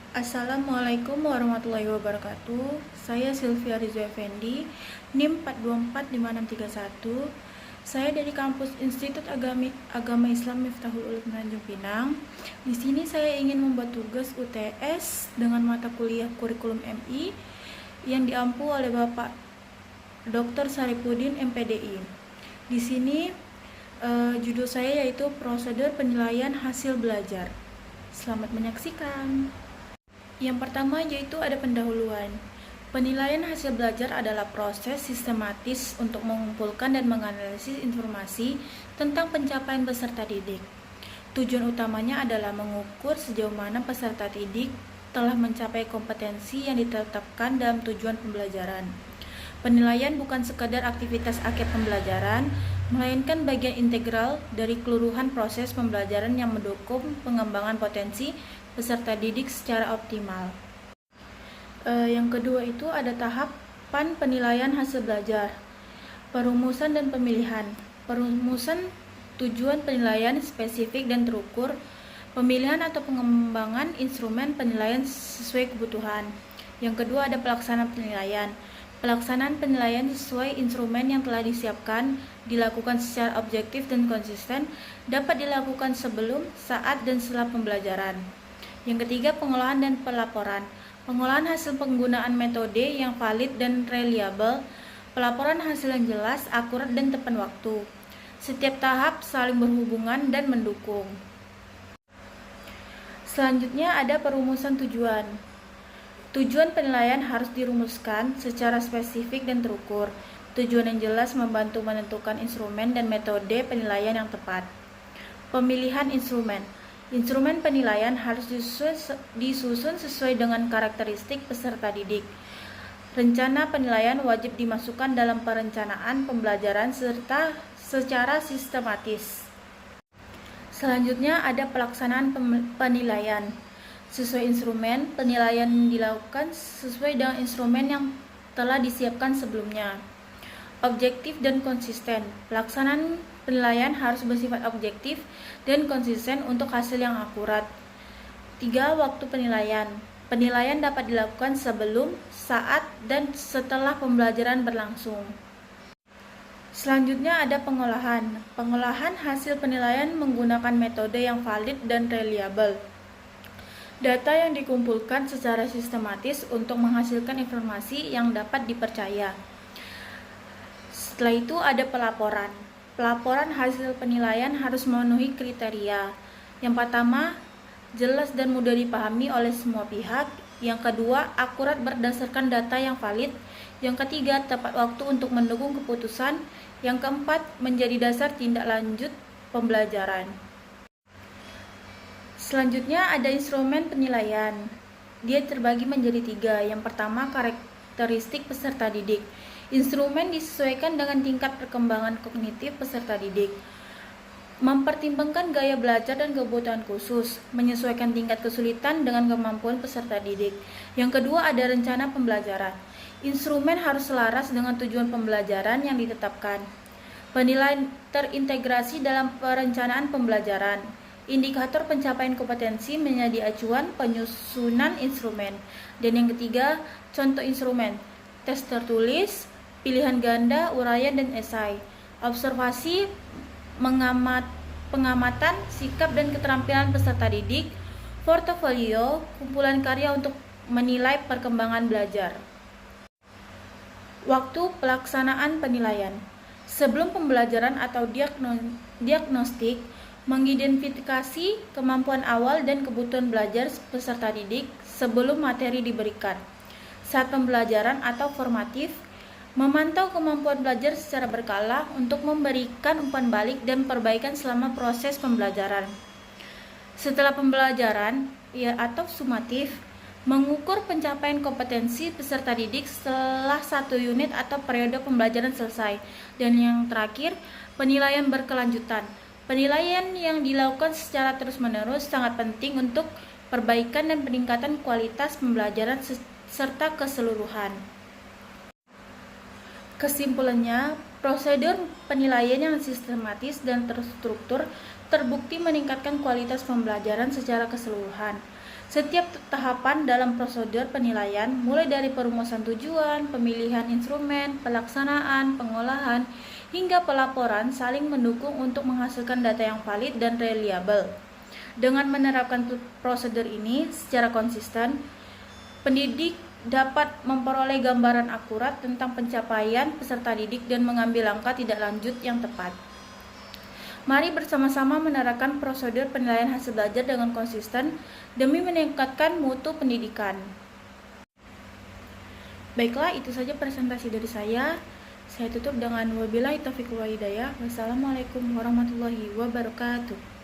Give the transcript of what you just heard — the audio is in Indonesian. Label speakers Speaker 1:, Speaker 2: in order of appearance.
Speaker 1: Assalamualaikum warahmatullahi wabarakatuh. Saya Sylvia Rizwa Effendi, NIM 4245631. Saya dari kampus Institut Agama Islam Miftahul Ulum Tanjung Pinang. Di sini saya ingin membuat tugas UTS dengan mata kuliah kurikulum MI yang diampu oleh Bapak Dr. Saripudin MPDI. Di sini judul saya yaitu prosedur penilaian hasil belajar. Selamat menyaksikan. Yang pertama yaitu ada pendahuluan. Penilaian hasil belajar adalah proses sistematis untuk mengumpulkan dan menganalisis informasi tentang pencapaian peserta didik. Tujuan utamanya adalah mengukur sejauh mana peserta didik telah mencapai kompetensi yang ditetapkan dalam tujuan pembelajaran. Penilaian bukan sekadar aktivitas akhir pembelajaran, melainkan bagian integral dari keseluruhan proses pembelajaran yang mendukung pengembangan potensi peserta didik secara optimal. Yang kedua itu ada tahapan penilaian hasil belajar, perumusan dan pemilihan. Perumusan tujuan penilaian spesifik dan terukur, pemilihan atau pengembangan instrumen penilaian sesuai kebutuhan. Yang kedua ada pelaksanaan penilaian. Pelaksanaan penilaian sesuai instrumen yang telah disiapkan, dilakukan secara objektif dan konsisten, dapat dilakukan sebelum, saat, dan setelah pembelajaran. Yang ketiga, pengolahan dan pelaporan. Pengolahan hasil penggunaan metode yang valid dan reliable, pelaporan hasil yang jelas, akurat, dan tepat waktu. Setiap tahap saling berhubungan dan mendukung. Selanjutnya ada perumusan tujuan. Tujuan penilaian harus dirumuskan secara spesifik dan terukur. Tujuan yang jelas membantu menentukan instrumen dan metode penilaian yang tepat. Pemilihan instrumen. Instrumen penilaian harus disusun sesuai dengan karakteristik peserta didik. Rencana penilaian wajib dimasukkan dalam perencanaan pembelajaran serta secara sistematis. Selanjutnya ada pelaksanaan penilaian. Sesuai instrumen, penilaian dilakukan sesuai dengan instrumen yang telah disiapkan sebelumnya. Objektif dan konsisten. Pelaksanaan penilaian harus bersifat objektif dan konsisten untuk hasil yang akurat. 3. Waktu penilaian. Penilaian dapat dilakukan sebelum, saat, dan setelah pembelajaran berlangsung. Selanjutnya ada pengolahan. Pengolahan hasil penilaian menggunakan metode yang valid dan reliable. Data yang dikumpulkan secara sistematis untuk menghasilkan informasi yang dapat dipercaya. Setelah itu ada pelaporan. Pelaporan hasil penilaian harus memenuhi kriteria. Yang pertama, jelas dan mudah dipahami oleh semua pihak. Yang kedua, akurat berdasarkan data yang valid. Yang ketiga, tepat waktu untuk mendukung keputusan. Yang keempat, menjadi dasar tindak lanjut pembelajaran. Selanjutnya ada instrumen penilaian. Dia terbagi menjadi 3. Yang pertama, karakteristik peserta didik. Instrumen disesuaikan dengan tingkat perkembangan kognitif peserta didik. Mempertimbangkan gaya belajar dan kebutuhan khusus, menyesuaikan tingkat kesulitan dengan kemampuan peserta didik. Yang kedua ada rencana pembelajaran. Instrumen harus selaras dengan tujuan pembelajaran yang ditetapkan. Penilaian terintegrasi dalam perencanaan pembelajaran. Indikator pencapaian kompetensi menjadi acuan penyusunan instrumen. Dan yang ketiga, contoh instrumen. Tes tertulis, pilihan ganda, uraian, dan esai. Observasi, pengamatan, sikap dan keterampilan peserta didik. Portofolio, kumpulan karya untuk menilai perkembangan belajar. Waktu pelaksanaan penilaian. Sebelum pembelajaran atau diagnostik, mengidentifikasi kemampuan awal dan kebutuhan belajar peserta didik sebelum materi diberikan. Saat pembelajaran atau formatif, memantau kemampuan belajar secara berkala untuk memberikan umpan balik dan perbaikan selama proses pembelajaran. Setelah pembelajaran atau sumatif, mengukur pencapaian kompetensi peserta didik setelah 1 unit atau periode pembelajaran selesai. Dan yang terakhir, penilaian berkelanjutan. Penilaian yang dilakukan secara terus-menerus sangat penting untuk perbaikan dan peningkatan kualitas pembelajaran serta keseluruhan. Kesimpulannya, prosedur penilaian yang sistematis dan terstruktur terbukti meningkatkan kualitas pembelajaran secara keseluruhan. Setiap tahapan dalam prosedur penilaian, mulai dari perumusan tujuan, pemilihan instrumen, pelaksanaan, pengolahan, hingga pelaporan saling mendukung untuk menghasilkan data yang valid dan reliable. Dengan menerapkan prosedur ini secara konsisten, pendidik dapat memperoleh gambaran akurat tentang pencapaian peserta didik dan mengambil langkah tindak lanjut yang tepat. Mari bersama-sama menerapkan prosedur penilaian hasil belajar dengan konsisten demi meningkatkan mutu pendidikan. Baiklah, itu saja presentasi dari saya. Saya tutup dengan wabillahi taufiq wal hidayah. Wassalamualaikum warahmatullahi wabarakatuh.